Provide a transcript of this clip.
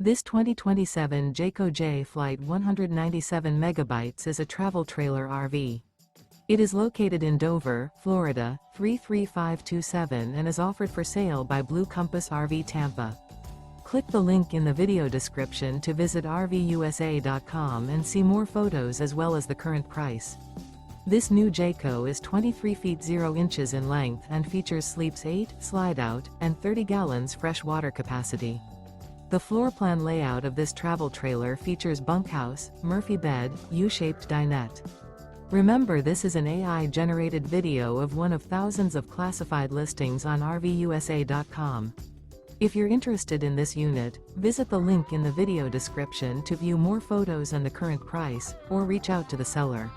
This 2027 Jayco Jay Flight 197 megabytes is a travel trailer RV. It is located in Dover, Florida, 33527 and is offered for sale by Blue Compass RV Tampa. Click the link in the video description to visit RVUSA.com and see more photos as well as the current price. This new Jayco is 23 feet 0 inches in length and features sleeps 8, slide-out, and 30 gallons fresh water capacity. The floor plan layout of this travel trailer features bunkhouse, Murphy bed, U-shaped dinette. Remember, this is an AI-generated video of one of thousands of classified listings on RVUSA.com. If you're interested in this unit, visit the link in the video description to view more photos and the current price, or reach out to the seller.